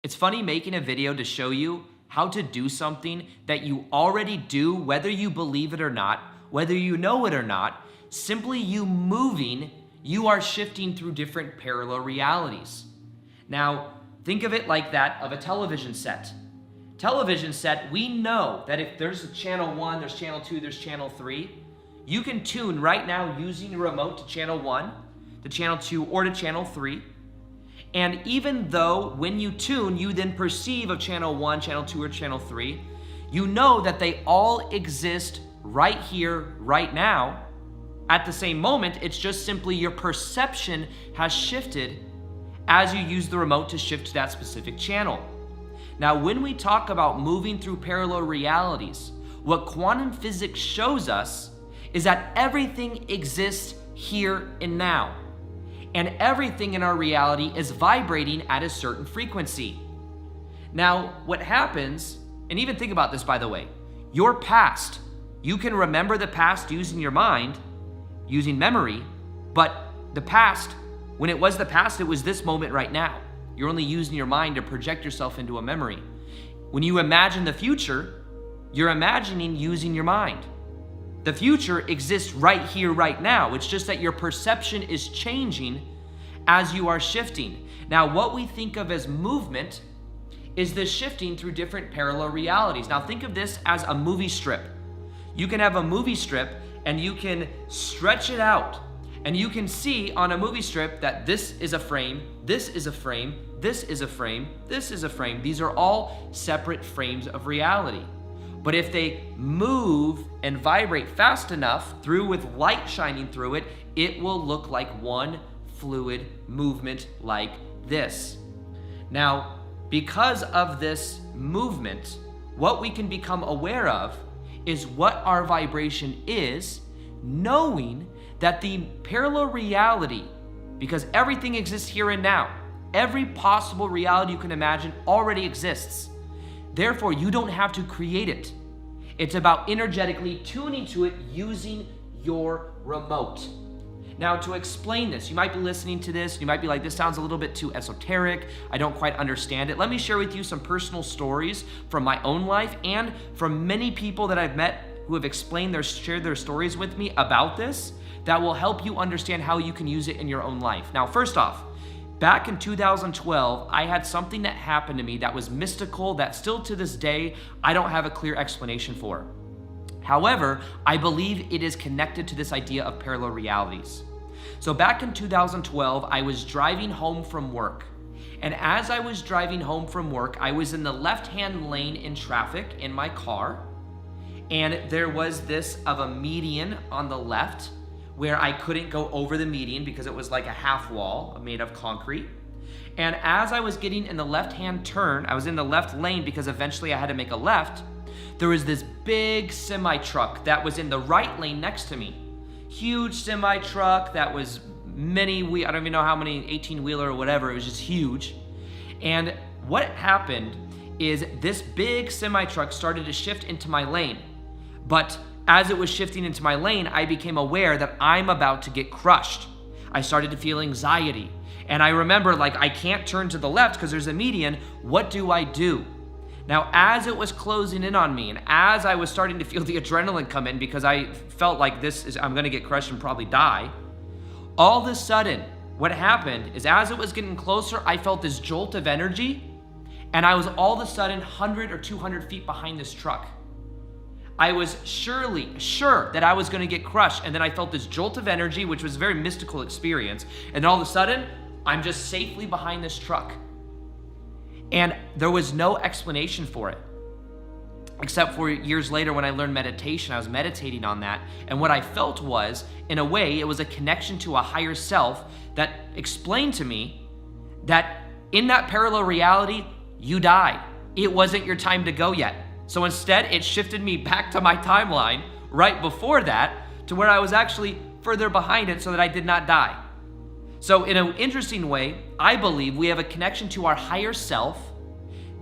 It's funny making a video to show you how to do something that you already do, whether you believe it or not, whether you know it or not. Simply you moving, you are shifting through different parallel realities. Now, think of it like that of a television set. Television set, we know that if there's a channel 1, there's channel 2, there's channel 3, you can tune right now using your remote to channel 1, to channel 2, or to channel 3. And even though when you tune, you then perceive of channel 1, channel 2, or channel 3, you know that they all exist right here, right now. At the same moment, it's just simply your perception has shifted as you use the remote to shift to that specific channel. Now, when we talk about moving through parallel realities, what quantum physics shows us is that everything exists here and now. And everything in our reality is vibrating at a certain frequency. Now, what happens, and even think about this by the way, your past, you can remember the past using your mind, using memory, but the past, when it was the past, it was this moment right now. You're only using your mind to project yourself into a memory. When you imagine the future, you're imagining using your mind. The future exists right here, right now. It's just that your perception is changing as you are shifting. Now, what we think of as movement is the shifting through different parallel realities. Now, think of this as a movie strip. You can have a movie strip and you can stretch it out. And you can see on a movie strip that this is a frame, this is a frame, this is a frame, this is a frame. These are all separate frames of reality. But if they move and vibrate fast enough through with light shining through it, it will look like one fluid movement like this. Now, because of this movement, what we can become aware of is what our vibration is, knowing that the parallel reality, because everything exists here and now, every possible reality you can imagine already exists. Therefore, you don't have to create it. It's about energetically tuning to it using your remote. Now, to explain this, you might be listening to this, you might be like, this sounds a little bit too esoteric, I don't quite understand it. Let me share with you some personal stories from my own life and from many people that I've met who have shared their stories with me about this that will help you understand how you can use it in your own life. Now, first off, back in 2012, I had something that happened to me that was mystical that still to this day, I don't have a clear explanation for. However, I believe it is connected to this idea of parallel realities. So back in 2012, I was driving home from work. And as I was driving home from work, I was in the left-hand lane in traffic in my car. And there was this of a median on the left where I couldn't go over the median because it was like a half wall made of concrete. And as I was getting in the left-hand turn, I was in the left lane because eventually I had to make a left, there was this big semi-truck that was in the right lane next to me. Huge semi-truck that was I don't even know how many, 18-wheeler or whatever, it was just huge. And what happened is this big semi-truck started to shift into my lane. But as it was shifting into my lane, I became aware that I'm about to get crushed. I started to feel anxiety. And I remember, like, I can't turn to the left because there's a median. What do I do? Now, as it was closing in on me, and as I was starting to feel the adrenaline come in because I felt like I'm gonna get crushed and probably die, all of a sudden, what happened is as it was getting closer, I felt this jolt of energy, and I was all of a sudden 100 or 200 feet behind this truck. I was sure that I was gonna get crushed, and then I felt this jolt of energy, which was a very mystical experience, and all of a sudden, I'm just safely behind this truck. And there was no explanation for it, except for years later when I learned meditation. I was meditating on that, and what I felt was, in a way, it was a connection to a higher self that explained to me that in that parallel reality, you died. It wasn't your time to go yet. So instead, it shifted me back to my timeline right before that to where I was actually further behind it so that I did not die. So in an interesting way, I believe we have a connection to our higher self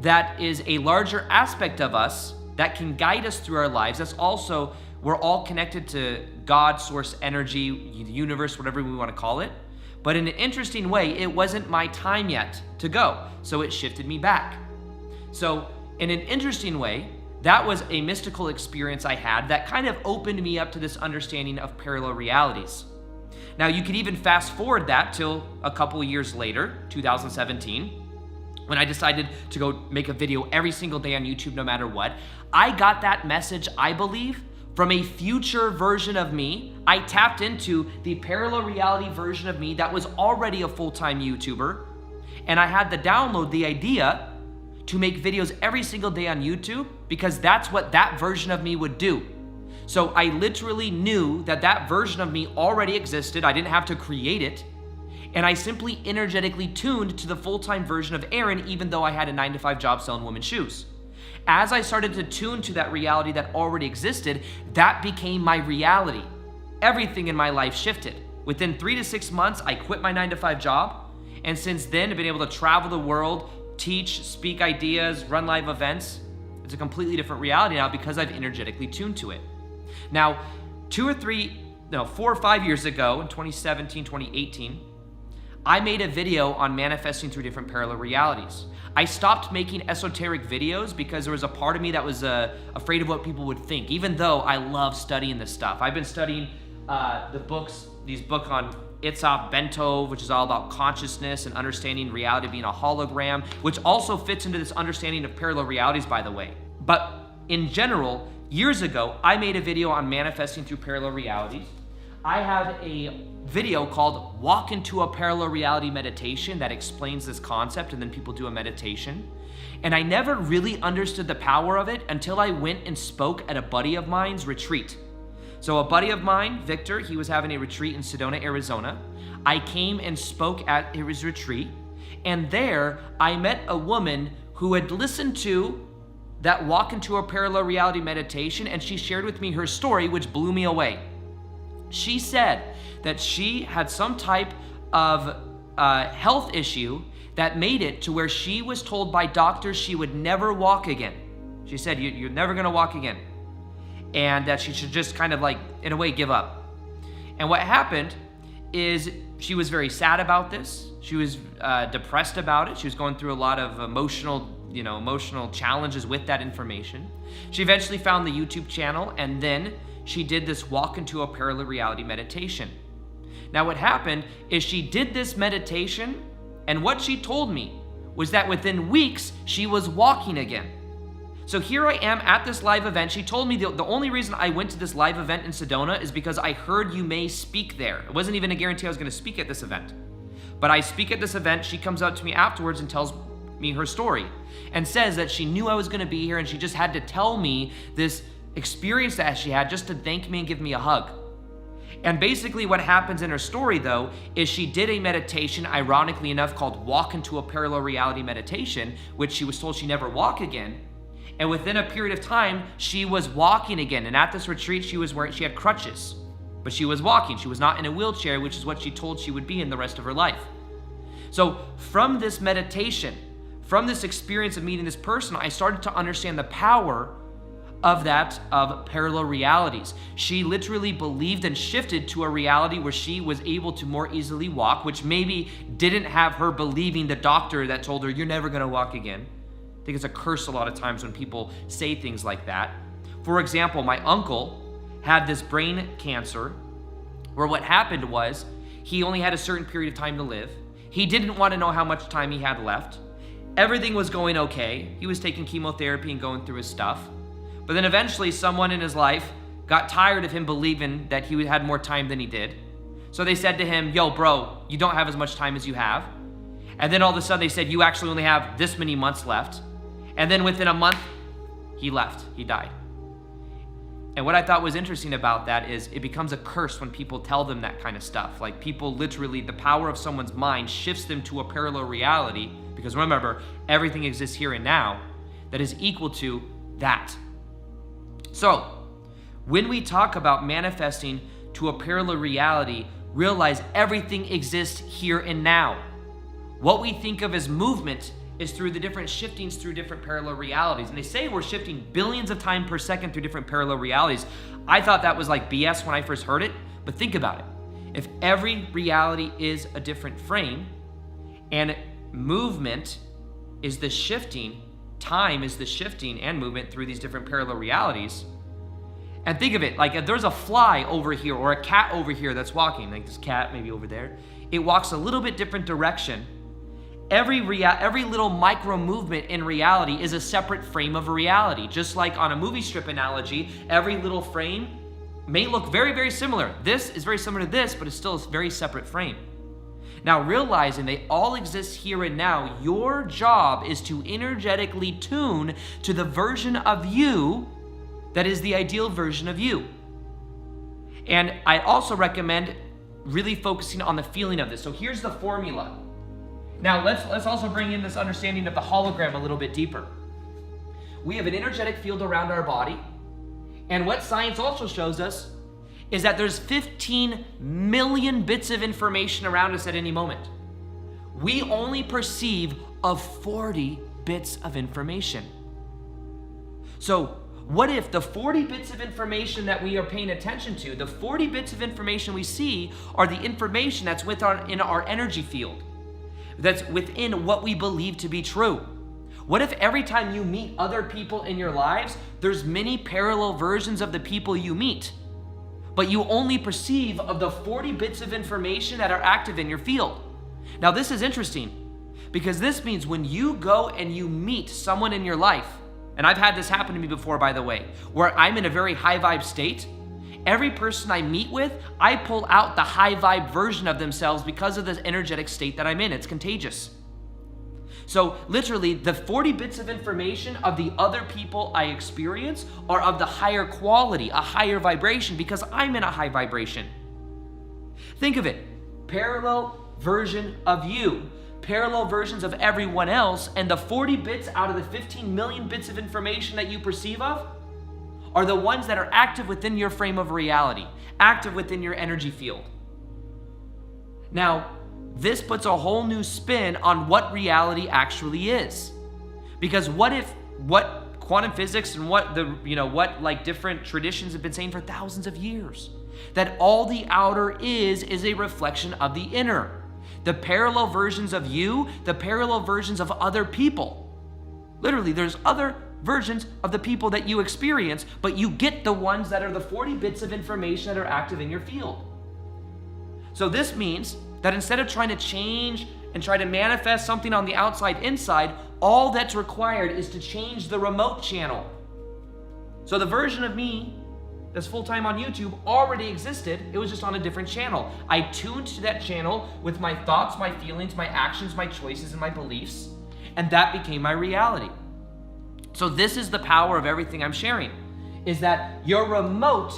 that is a larger aspect of us that can guide us through our lives. That's also, we're all connected to God, source energy, the universe, whatever we want to call it. But in an interesting way, it wasn't my time yet to go, so it shifted me back. So in an interesting way, that was a mystical experience I had that kind of opened me up to this understanding of parallel realities. Now you could even fast forward that till a couple of years later, 2017, when I decided to go make a video every single day on YouTube no matter what. I got that message, I believe, from a future version of me. I tapped into the parallel reality version of me that was already a full-time YouTuber, and I had to download the idea to make videos every single day on YouTube because that's what that version of me would do. So I literally knew that that version of me already existed. I didn't have to create it. And I simply energetically tuned to the full-time version of Aaron, even though I had a 9-to-5 job selling women's shoes. As I started to tune to that reality that already existed, that became my reality. Everything in my life shifted. Within 3 to 6 months, I quit my 9-to-5 job. And since then, I've been able to travel the world, teach, speak ideas, run live events. It's a completely different reality now because I've energetically tuned to it. Now, 4 or 5 years ago, in 2017, 2018, I made a video on manifesting through different parallel realities. I stopped making esoteric videos because there was a part of me that was afraid of what people would think, even though I love studying this stuff. I've been studying these books on Itzhak Bento, which is all about consciousness and understanding reality being a hologram, which also fits into this understanding of parallel realities, by the way. But in general, years ago, I made a video on manifesting through parallel realities. I have a video called Walk into a Parallel Reality Meditation that explains this concept, and then people do a meditation. And I never really understood the power of it until I went and spoke at a buddy of mine's retreat. So a buddy of mine, Victor, he was having a retreat in Sedona, Arizona. I came and spoke at his retreat, and there I met a woman who had listened to that Walk into a Parallel Reality meditation, and she shared with me her story, which blew me away. She said that she had some type of health issue that made it to where she was told by doctors she would never walk again. She said, you're never gonna walk again. And that she should just kind of like, in a way, give up. And what happened is she was very sad about this. She was depressed about it. She was going through a lot of emotional challenges with that information. She eventually found the YouTube channel, and then she did this Walk into a Parallel Reality meditation. Now what happened is she did this meditation, and what she told me was that within weeks, she was walking again. So here I am at this live event. She told me the only reason I went to this live event in Sedona is because I heard you may speak there. It wasn't even a guarantee I was gonna speak at this event. But I speak at this event, she comes up to me afterwards and tells me her story and says that she knew I was gonna be here and she just had to tell me this experience that she had just to thank me and give me a hug. And basically what happens in her story though, is she did a meditation, ironically enough, called Walk into a Parallel Reality Meditation, which she was told she never walk again. And within a period of time, she was walking again. And at this retreat, she had crutches, but she was walking. She was not in a wheelchair, which is what she told she would be in the rest of her life. So from this meditation, from this experience of meeting this person, I started to understand the power of parallel realities. She literally believed and shifted to a reality where she was able to more easily walk, which maybe didn't have her believing the doctor that told her, you're never gonna walk again. I think it's a curse a lot of times when people say things like that. For example, my uncle had this brain cancer where what happened was he only had a certain period of time to live. He didn't want to know how much time he had left. Everything was going okay. He was taking chemotherapy and going through his stuff. But then eventually someone in his life got tired of him believing that he had more time than he did. So they said to him, yo, bro, you don't have as much time as you have. And then all of a sudden they said, you actually only have this many months left. And then within a month, he left, he died. And what I thought was interesting about that is it becomes a curse when people tell them that kind of stuff. Like people literally, the power of someone's mind shifts them to a parallel reality, because remember, everything exists here and now, that is equal to that. So, when we talk about manifesting to a parallel reality, realize everything exists here and now. What we think of as movement is through the different shiftings through different parallel realities. And they say we're shifting billions of times per second through different parallel realities. I thought that was like BS when I first heard it, but think about it. If every reality is a different frame, and movement is the shifting, time is the shifting and movement through these different parallel realities. And think of it, like if there's a fly over here or a cat over here that's walking, like this cat maybe over there, it walks a little bit different direction. Every little micro movement in reality is a separate frame of reality. Just like on a movie strip analogy, every little frame may look very, very similar. This is very similar to this, but it's still a very separate frame. Now, realizing they all exist here and now, your job is to energetically tune to the version of you that is the ideal version of you. And I also recommend really focusing on the feeling of this. So here's the formula. Now, let's also bring in this understanding of the hologram a little bit deeper. We have an energetic field around our body. And what science also shows us is that there's 15 million bits of information around us at any moment. We only perceive of 40 bits of information. So what if the 40 bits of information that we are paying attention to, the 40 bits of information we see are the information that's in our energy field, that's within what we believe to be true? What if every time you meet other people in your lives, there's many parallel versions of the people you meet, but you only perceive of the 40 bits of information that are active in your field? Now, this is interesting because this means when you go and you meet someone in your life, and I've had this happen to me before, by the way, where I'm in a very high vibe state, every person I meet with, I pull out the high vibe version of themselves because of the energetic state that I'm in. It's contagious. So literally, the 40 bits of information of the other people I experience are of the higher quality, a higher vibration, because I'm in a high vibration. Think of it, parallel version of you, parallel versions of everyone else, and the 40 bits out of the 15 million bits of information that you perceive of are the ones that are active within your frame of reality, active within your energy field. Now, this puts a whole new spin on what reality actually is. Because what quantum physics and what different traditions have been saying for thousands of years, that all the outer is a reflection of the inner. The parallel versions of you, the parallel versions of other people. Literally, there's other versions of the people that you experience, but you get the ones that are the 40 bits of information that are active in your field. So this means that instead of trying to change and try to manifest something on the outside inside, all that's required is to change the remote channel. So the version of me that's full-time on YouTube already existed, it was just on a different channel. I tuned to that channel with my thoughts, my feelings, my actions, my choices, and my beliefs, and that became my reality. So this is the power of everything I'm sharing, is that your remote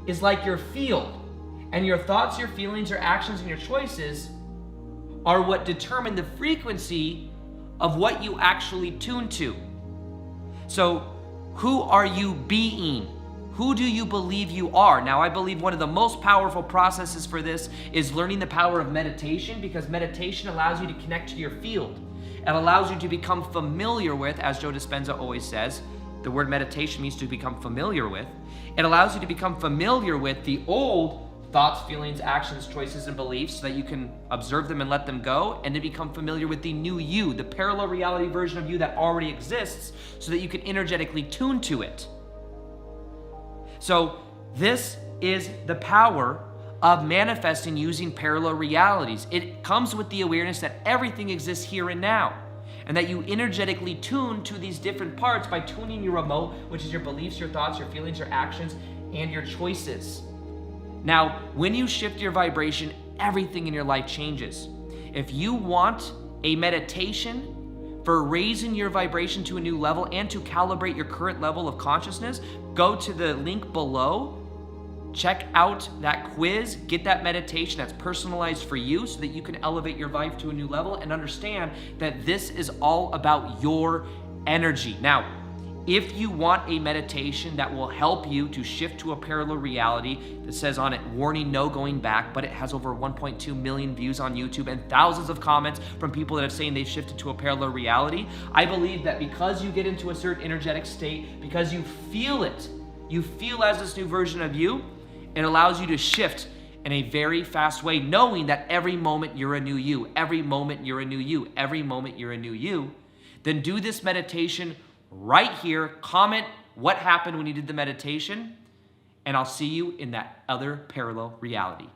is like your field. And your thoughts, your feelings, your actions, and your choices are what determine the frequency of what you actually tune to. So, who are you being? Who do you believe you are? Now, I believe one of the most powerful processes for this is learning the power of meditation, because meditation allows you to connect to your field. It allows you to become familiar with, as Joe Dispenza always says, the word meditation means to become familiar with. It allows you to become familiar with the old thoughts, feelings, actions, choices, and beliefs so that you can observe them and let them go, and to become familiar with the new you, the parallel reality version of you that already exists, so that you can energetically tune to it. So this is the power of manifesting using parallel realities. It comes with the awareness that everything exists here and now, and that you energetically tune to these different parts by tuning your remote, which is your beliefs, your thoughts, your feelings, your actions, and your choices. Now, when you shift your vibration, everything in your life changes. If you want a meditation for raising your vibration to a new level and to calibrate your current level of consciousness, go to the link below, check out that quiz, get that meditation that's personalized for you so that you can elevate your vibe to a new level and understand that this is all about your energy. Now, if you want a meditation that will help you to shift to a parallel reality that says on it, warning, no going back, but it has over 1.2 million views on YouTube and thousands of comments from people that have saying they've shifted to a parallel reality, I believe that because you get into a certain energetic state, because you feel it, you feel as this new version of you, it allows you to shift in a very fast way, knowing that every moment you're a new you, every moment you're a new you, every moment you're a new you, then do this meditation right here. Comment what happened when you did the meditation, and I'll see you in that other parallel reality.